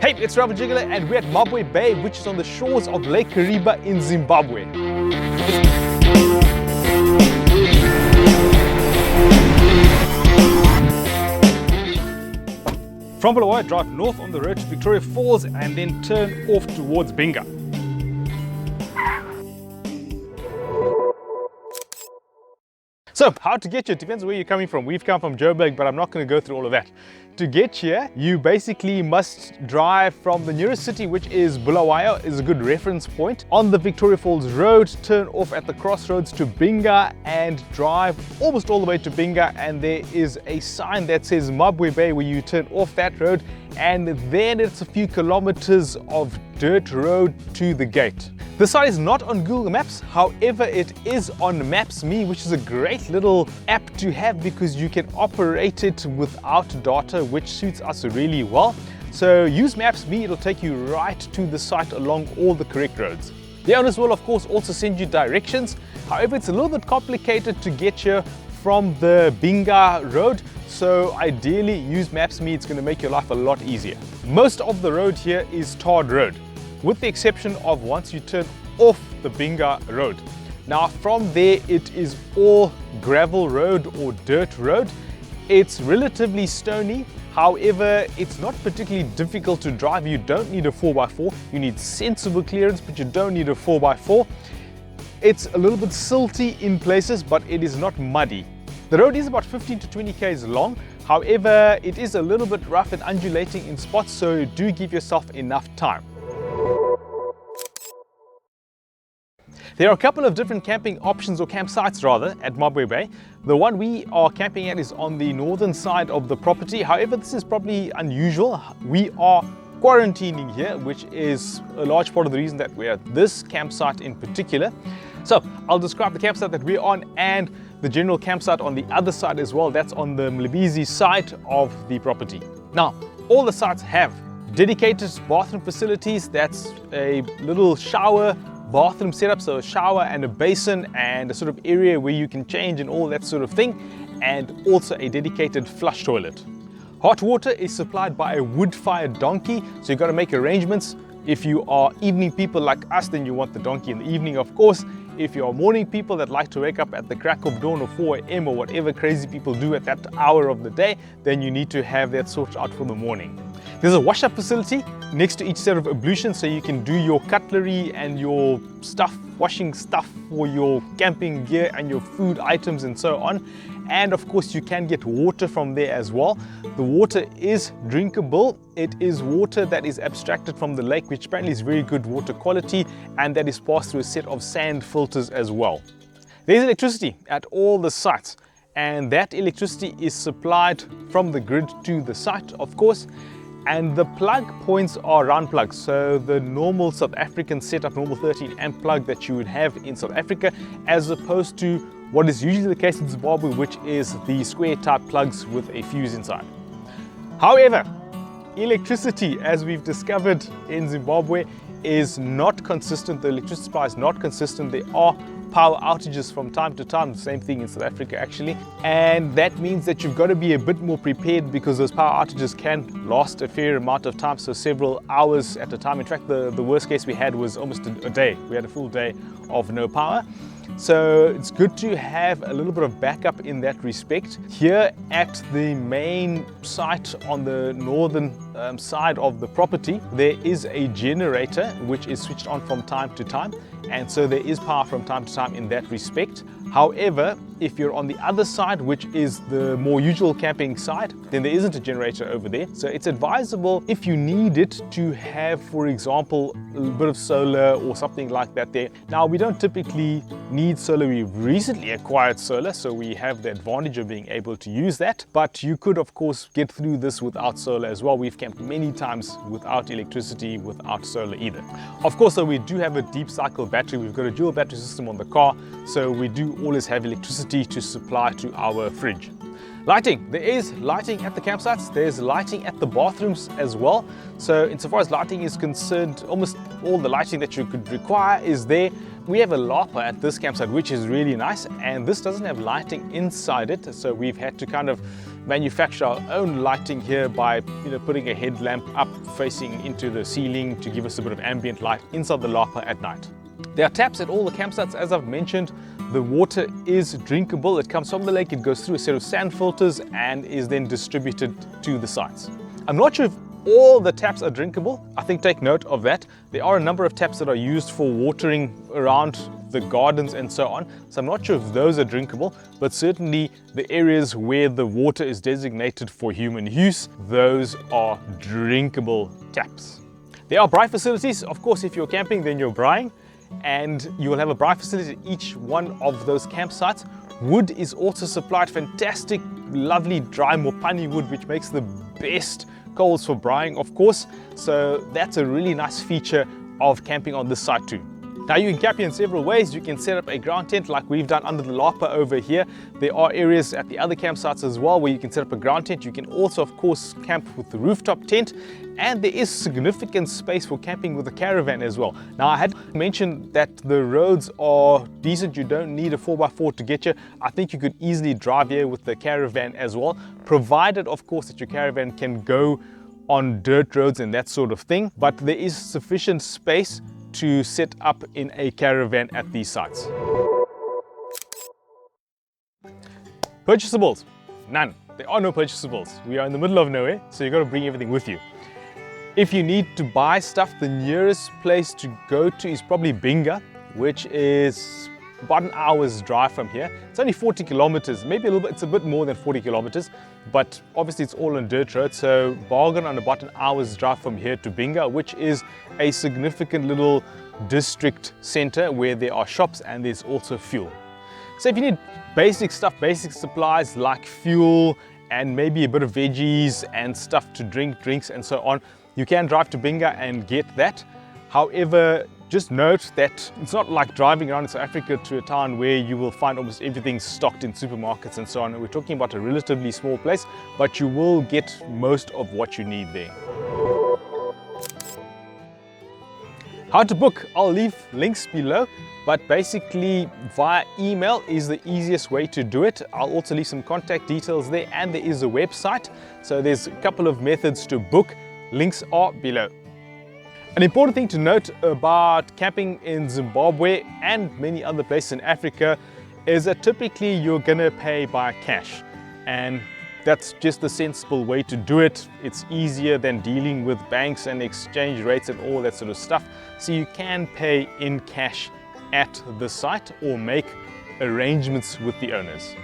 Hey, it's Travelgigolo and we're at Maabwe Bay, which is on the shores of Lake Kariba in Zimbabwe. From Bulawayo, drive north on the road to Victoria Falls and then turn off towards Binga. So, how to get here? Depends where you're coming from. We've come from Joburg, but I'm not going to go through all of that. To get here, you basically must drive from the nearest city, which is Bulawayo, is a good reference point. On the Victoria Falls Road, turn off at the crossroads to Binga and drive almost all the way to Binga, and there is a sign that says Maabwe Bay where you turn off that road, and then it's a few kilometers of dirt road to the gate. The site is not on Google Maps, however it is on Maps.me, which is a great little app to have because you can operate it without data, which suits us really well. So use Maps.me, it'll take you right to the site along all the correct roads. The owners will of course also send you directions, however it's a little bit complicated to get here from the Binga road, so ideally use Maps.me, it's going to make your life a lot easier. Most of the road here is tarred road, with the exception of once you turn off the Binga road. Now from there it is all gravel road or dirt road. It's relatively stony, however it's not particularly difficult to drive. You don't need a 4x4, you need sensible clearance, but you don't need a 4x4. It's a little bit silty in places, but it is not muddy. The road is about 15 to 20 k's long, however it is a little bit rough and undulating in spots, so do give yourself enough time. There are a couple of different camping options, or campsites rather, at Maabwe Bay. The one we are camping at is on the northern side of the property. However, this is probably unusual. We are quarantining here, which is a large part of the reason that we're at this campsite in particular. So I'll describe the campsite that we're on and the general campsite on the other side as well. That's on the Mlebezi side of the property. Now, all the sites have dedicated bathroom facilities. That's a little shower bathroom setup, so a shower and a basin and a sort of area where you can change and all that sort of thing, and also a dedicated flush toilet. Hot water is supplied by a wood-fired donkey, so you've got to make arrangements. If you are evening people like us, then you want the donkey in the evening, of course. If you are morning people that like to wake up at the crack of dawn or 4 AM or whatever crazy people do at that hour of the day, then you need to have that sorted out for the morning. There's a wash-up facility next to each set of ablutions, so you can do your cutlery and your stuff, washing stuff for your camping gear and your food items and so on. And of course you can get water from there as well. The water is drinkable. It is water that is abstracted from the lake, which apparently is very good water quality, and that is passed through a set of sand filters as well. There's electricity at all the sites, and that electricity is supplied from the grid to the site, of course. And the plug points are round plugs, so the normal South African setup, normal 13 amp plug that you would have in South Africa, as opposed to what is usually the case in Zimbabwe, which is the square type plugs with a fuse inside. However, electricity, as we've discovered in Zimbabwe, is not consistent. The electricity supply is not consistent. There are power outages from time to time, the same thing in South Africa actually, and that means that you've got to be a bit more prepared because those power outages can last a fair amount of time, so several hours at a time. In fact, the worst case we had was almost a day. We had a full day of no power. So it's good to have a little bit of backup in that respect. Here at the main site on the northern side of the property, there is a generator which is switched on from time to time, and so there is power from time to time in that respect. However, if you're on the other side, which is the more usual camping side, then there isn't a generator over there. So it's advisable, if you need it, to have, for example, a bit of solar or something like that there. Now, we don't typically need solar. We've recently acquired solar, so we have the advantage of being able to use that. But you could, of course, get through this without solar as well. We've camped many times without electricity, without solar either. Of course, though, we do have a deep cycle battery. We've got a dual battery system on the car, so we do always have electricity to supply to our fridge. Lighting. There is lighting at the campsites. There's lighting at the bathrooms as well. So insofar as lighting is concerned, almost all the lighting that you could require is there. We have a LARPer at this campsite, which is really nice, and this doesn't have lighting inside it, so we've had to kind of manufacture our own lighting here by putting a headlamp up facing into the ceiling to give us a bit of ambient light inside the lapa at night. There are taps at all the campsites, as I've mentioned. The water is drinkable. It comes from the lake, it goes through a set of sand filters and is then distributed to the sites. I'm not sure if all the taps are drinkable. I think take note of that. There are a number of taps that are used for watering around the gardens and so on. So I'm not sure if those are drinkable, but certainly the areas where the water is designated for human use, those are drinkable taps. There are braai facilities. Of course, if you're camping, then you're braaiing, and you will have a braai facility at each one of those campsites. Wood is also supplied, fantastic, lovely dry mopani wood, which makes the best coals for braaiing, of course. So that's a really nice feature of camping on this site too. Now you can camp here in several ways. You can set up a ground tent like we've done under the lapa over here. There are areas at the other campsites as well where you can set up a ground tent. You can also, of course, camp with the rooftop tent, and there is significant space for camping with a caravan as well. Now I had mentioned that the roads are decent. You don't need a 4x4 to get you. I think you could easily drive here with the caravan as well, provided of course that your caravan can go on dirt roads and that sort of thing. But there is sufficient space to set up in a caravan at these sites. Purchaseables, none. There are no purchaseables. We are in the middle of nowhere, so you've got to bring everything with you. If you need to buy stuff, the nearest place to go to is probably Binga, which is about an hour's drive from here. It's only 40 kilometers, maybe a little bit, it's a bit more than 40 kilometers, but obviously it's all on dirt road, so bargain on about an hour's drive from here to Binga, which is a significant little district center where there are shops and there's also fuel. So if you need basic stuff, basic supplies like fuel and maybe a bit of veggies and stuff to drink, drinks and so on, you can drive to Binga and get that. However, just note that it's not like driving around in South Africa to a town where you will find almost everything stocked in supermarkets and so on. We're talking about a relatively small place, but you will get most of what you need there. How to book, I'll leave links below, but basically via email is the easiest way to do it. I'll also leave some contact details there, and there is a website. So there's a couple of methods to book. Links are below. An important thing to note about camping in Zimbabwe and many other places in Africa is that typically you're gonna pay by cash, and that's just the sensible way to do it. It's easier than dealing with banks and exchange rates and all that sort of stuff. So you can pay in cash at the site or make arrangements with the owners.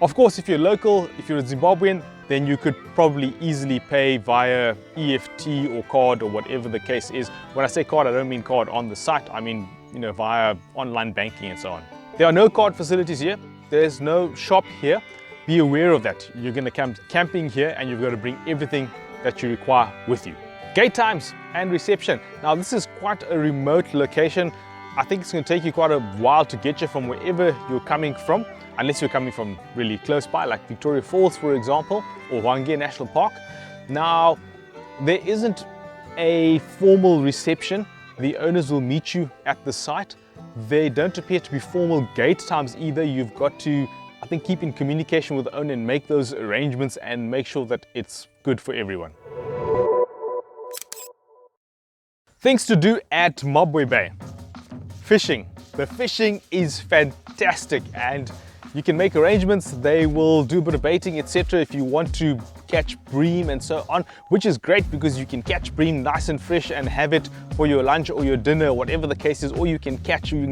Of course, if you're local, if you're a Zimbabwean, then you could probably easily pay via EFT or card or whatever the case is. When I say card, I don't mean card on the site, I mean via online banking and so on. There are no card facilities here. There's no shop here. Be aware of that. You're going to come camping here and you've got to bring everything that you require with you. Gate times and reception. Now this is quite a remote location. I think it's going to take you quite a while to get you from wherever you're coming from, unless you're coming from really close by, like Victoria Falls, for example, or Hwange National Park. Now, there isn't a formal reception. The owners will meet you at the site. They don't appear to be formal gate times either. You've got to, I think, keep in communication with the owner and make those arrangements and make sure that it's good for everyone. Things to do at Maabwe Bay. Fishing. The fishing is fantastic, and you can make arrangements. They will do a bit of baiting, etc. if you want to catch bream and so on, which is great because you can catch bream nice and fresh and have it for your lunch or your dinner, whatever the case is, or you can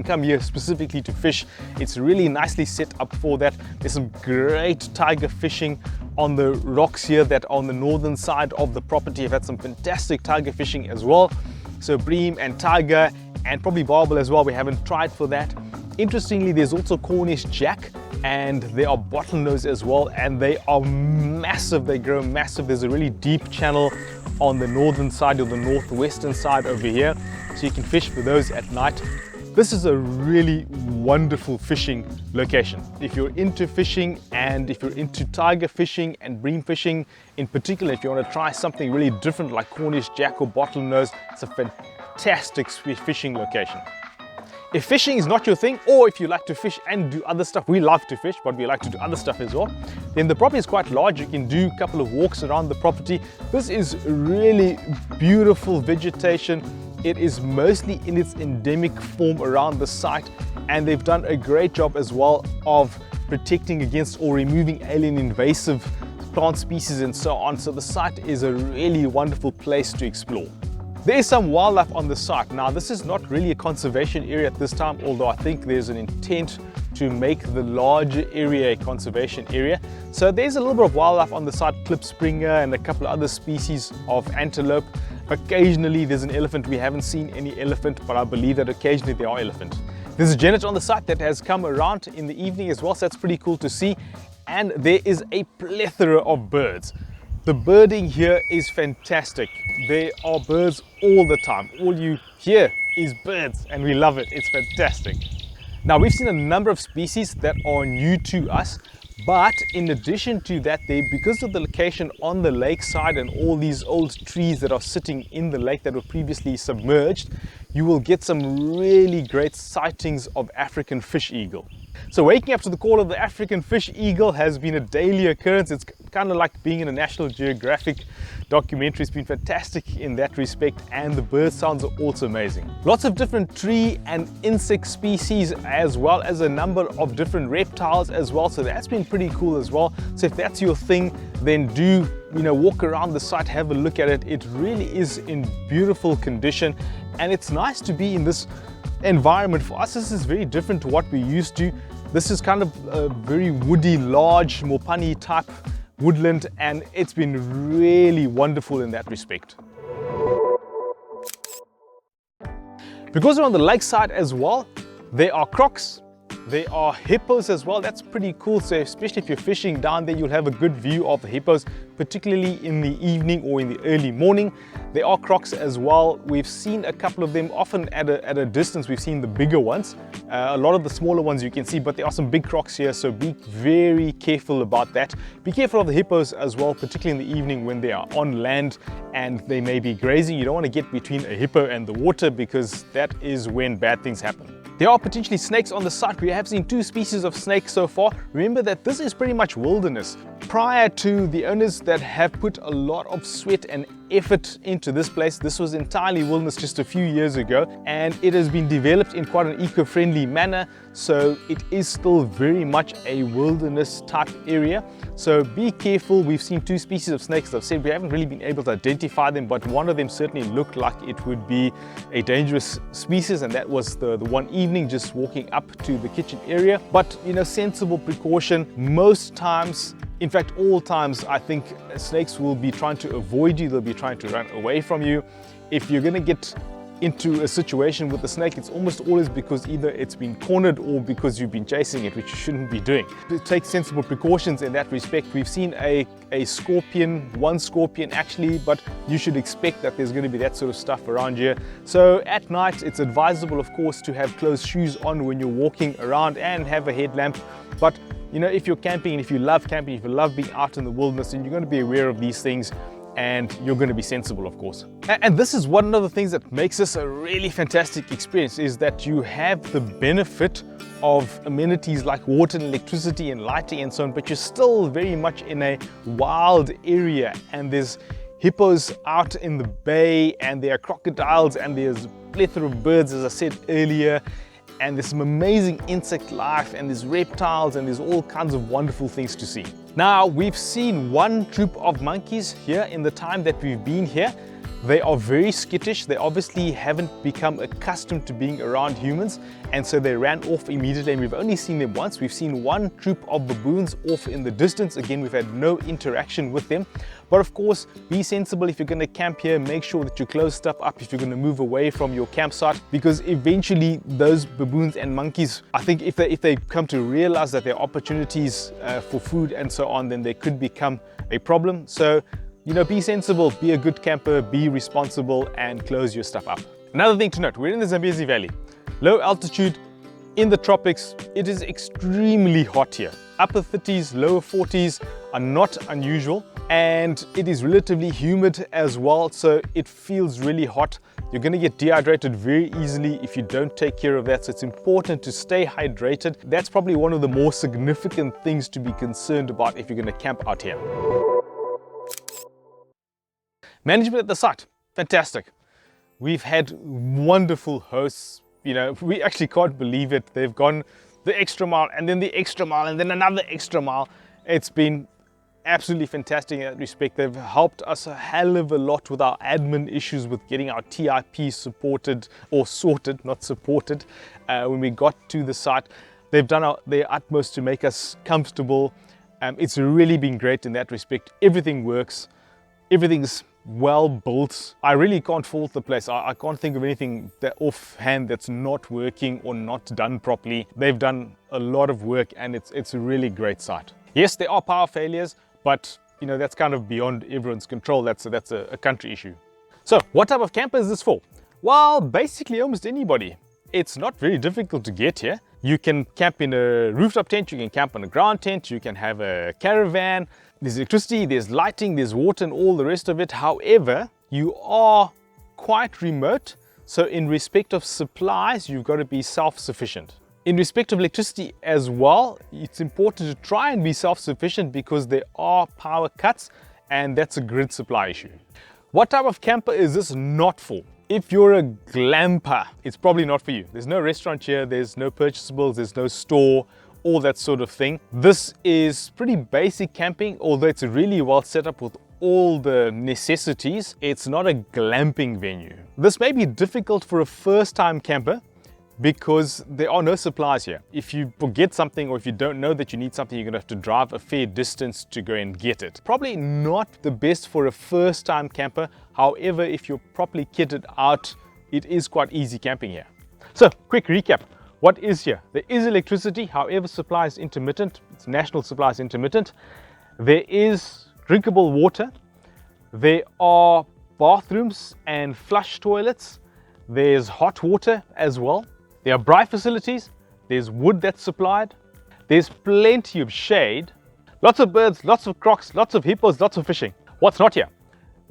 come here specifically to fish. It's really nicely set up for that. There's some great tiger fishing on the rocks here that are on the northern side of the property. I've had some fantastic tiger fishing as well. So bream and tiger and probably barbel as well. We haven't tried for that. Interestingly, there's also Cornish jack, and there are bottlenose as well, and they are massive. They grow massive. There's a really deep channel on the northern side or the northwestern side over here, so you can fish for those at night. This is a really wonderful fishing location. If you're into fishing and if you're into tiger fishing and bream fishing in particular, if you want to try something really different like Cornish jack or bottlenose, it's a fantastic fishing location. If fishing is not your thing, or if you like to fish and do other stuff, we love to fish, but we like to do other stuff as well, then the property is quite large. You can do a couple of walks around the property. This is really beautiful vegetation. It is mostly in its endemic form around the site, and they've done a great job as well of protecting against or removing alien invasive plant species and so on. So the site is a really wonderful place to explore. There is some wildlife on the site. Now, this is not really a conservation area at this time, although I think there's an intent to make the larger area a conservation area. So there's a little bit of wildlife on the site, Binga and a couple of other species of antelope. Occasionally there's an elephant. We haven't seen any elephant, but I believe that occasionally there are elephants. There's a generator on the site that has come around in the evening as well, so that's pretty cool to see. And there is a plethora of birds. The birding here is fantastic. There are birds all the time. All you hear is birds, and we love it. It's fantastic. Now, we've seen a number of species that are new to us, but in addition to that, because of the location on the lakeside and all these old trees that are sitting in the lake that were previously submerged, you will get some really great sightings of African fish eagle. So waking up to the call of the African fish eagle has been a daily occurrence. It's kind of like being in a National Geographic documentary. It's been fantastic in that respect, and the bird sounds are also amazing. Lots of different tree and insect species, as well as a number of different reptiles as well. So that's been pretty cool as well. So if that's your thing, then do walk around the site, have a look at it. It really is in beautiful condition, and it's nice to be in this environment. For us, this is very different to what we're used to. This is kind of a very woody, large, Mopani type woodland, and it's been really wonderful in that respect. Because we're on the lakeside as well, there are crocs, there are hippos as well. That's pretty cool. So especially if you're fishing down there, you'll have a good view of the hippos, particularly in the evening or in the early morning. There are crocs as well. We've seen a couple of them, often at a distance. We've seen the bigger ones. A lot of the smaller ones you can see, but there are some big crocs here, so be very careful about that. Be careful of the hippos as well, particularly in the evening when they are on land and they may be grazing. You don't want to get between a hippo and the water, because that is when bad things happen. There are potentially snakes on the site. We have seen 2 species of snakes so far. Remember that this is pretty much wilderness. Prior to the owners that have put a lot of sweat and effort into this place, this was entirely wilderness just a few years ago, and it has been developed in quite an eco-friendly manner, so it is still very much a wilderness type area. So be careful. We've seen 2 species of snakes. As I've said, we haven't really been able to identify them, but one of them certainly looked like it would be a dangerous species, and that was the one evening just walking up to the kitchen area. But sensible precaution. Most times, in fact all times, I think snakes will be trying to avoid you. They'll be trying to run away from you. If you're going to get into a situation with the snake, it's almost always because either it's been cornered or because you've been chasing it, which you shouldn't be doing. Take sensible precautions in that respect. We've seen a scorpion, one scorpion actually, but you should expect that there's going to be that sort of stuff around here. So at night, it's advisable, of course, to have closed shoes on when you're walking around and have a headlamp. But if you're camping, and if you love camping, if you love being out in the wilderness, then you're going to be aware of these things, and you're going to be sensible, of course. And this is one of the things that makes this a really fantastic experience, is that you have the benefit of amenities like water and electricity and lighting and so on, but you're still very much in a wild area, and there's hippos out in the bay, and there are crocodiles, and there's a plethora of birds, as I said earlier, and there's some amazing insect life, and there's reptiles, and there's all kinds of wonderful things to see. Now, we've seen 1 troop of monkeys here in the time that we've been here. They are very skittish. They obviously haven't become accustomed to being around humans, and so they ran off immediately, and we've only seen them once. We've seen 1 troop of baboons off in the distance. Again, we've had no interaction with them. But of course, be sensible. If you're going to camp here, make sure that you close stuff up if you're going to move away from your campsite, because eventually those baboons and monkeys, I think if they come to realize that there are opportunities for food and so on, then they could become a problem. So be sensible, be a good camper, be responsible, and close your stuff up. Another thing to note, we're in the Zambezi Valley, low altitude, in the tropics. It is extremely hot here. Upper 30s, lower 40s are not unusual, and it is relatively humid as well, so it feels really hot. You're going to get dehydrated very easily if you don't take care of that. So it's important to stay hydrated. That's probably one of the more significant things to be concerned about if you're going to camp out here. Management at the site, fantastic. We've had wonderful hosts. You know, we actually can't believe it. They've gone the extra mile and then the extra mile and then another extra mile. It's been absolutely fantastic in that respect. They've helped us a hell of a lot with our admin issues with getting our TIP supported or sorted, not supported, when we got to the site. They've done their utmost to make us comfortable. It's really been great in that respect. Everything works. Everything's well built. I really can't fault the place. I can't think of anything that offhand that's not working or not done properly. They've done a lot of work and it's a really great site. Yes, there are power failures, but you know, that's kind of beyond everyone's control. That's a country issue. So what type of camper is this for? Well, basically almost anybody. It's not very difficult to get here. You can camp in a rooftop tent, you can camp on a ground tent, you can have a caravan. There's electricity, there's lighting, there's water and all the rest of it. However, you are quite remote. So in respect of supplies, you've got to be self-sufficient. In respect of electricity as well, it's important to try and be self-sufficient because there are power cuts and that's a grid supply issue. What type of camper is this not for? If you're a glamper, it's probably not for you. There's no restaurant here, there's no purchaseables, there's no store, all that sort of thing. This is pretty basic camping, although it's really well set up with all the necessities. It's not a glamping venue. This may be difficult for a first-time camper because there are no supplies here. If you forget something or if you don't know that you need something, you're gonna have to drive a fair distance to go and get it. Probably not the best for a first-time camper. However, if you're properly kitted out, it is quite easy camping here. So, quick recap. What is here? There is electricity, however, supply is intermittent. It's national supply is intermittent. There is drinkable water. There are bathrooms and flush toilets. There's hot water as well. There are braai facilities. There's wood that's supplied. There's plenty of shade. Lots of birds, lots of crocs, lots of hippos, lots of fishing. What's not here?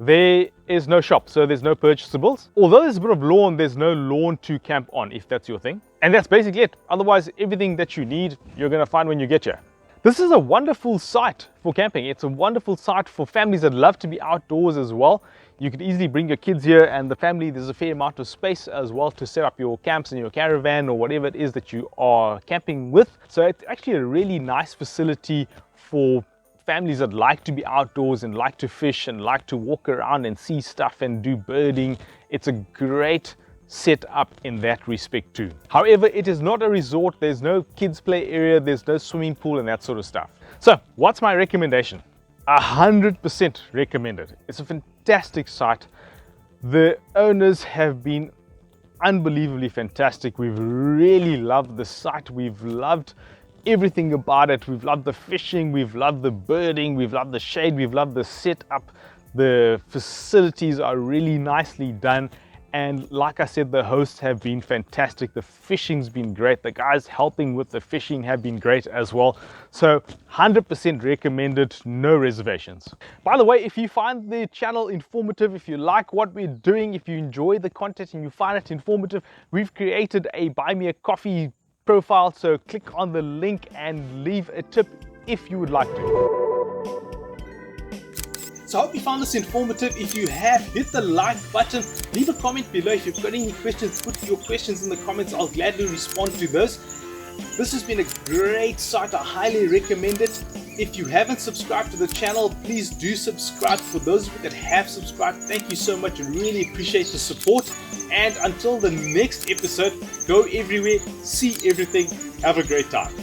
There is no shop, so there's no purchaseables. Although there's a bit of lawn, there's no lawn to camp on, if that's your thing. And that's basically it. Otherwise, everything that you need, you're gonna find when you get here. This is a wonderful site for camping. It's a wonderful site for families that love to be outdoors as well. You could easily bring your kids here and the family. There's a fair amount of space as well to set up your camps in your caravan or whatever it is that you are camping with. So it's actually a really nice facility for families that like to be outdoors and like to fish and like to walk around and see stuff and do birding. It's a great setup in that respect too. However, it is not a resort. There's no kids play area, there's no swimming pool and that sort of stuff. So what's my recommendation? 100% recommended. It's a fantastic site. The owners have been unbelievably fantastic. We've really loved the site. We've loved everything about it. We've loved the fishing, we've loved the birding, we've loved the shade, we've loved the setup. The facilities are really nicely done. And like I said, the hosts have been fantastic. The fishing's been great. The guys helping with the fishing have been great as well. So 100% recommended, no reservations. By the way, if you find the channel informative, if you like what we're doing, if you enjoy the content and you find it informative, we've created a Buy Me a Coffee profile. So click on the link and leave a tip if you would like to. So I hope you found this informative. If you have, hit the like button, leave a comment below. If you've got any questions, put your questions in the comments. I'll gladly respond to those. This has been a great site. I highly recommend it. If you haven't subscribed to the channel, please do subscribe. For those of you that have subscribed, thank you so much. I really appreciate the support. And until the next episode, go everywhere, see everything, have a great time.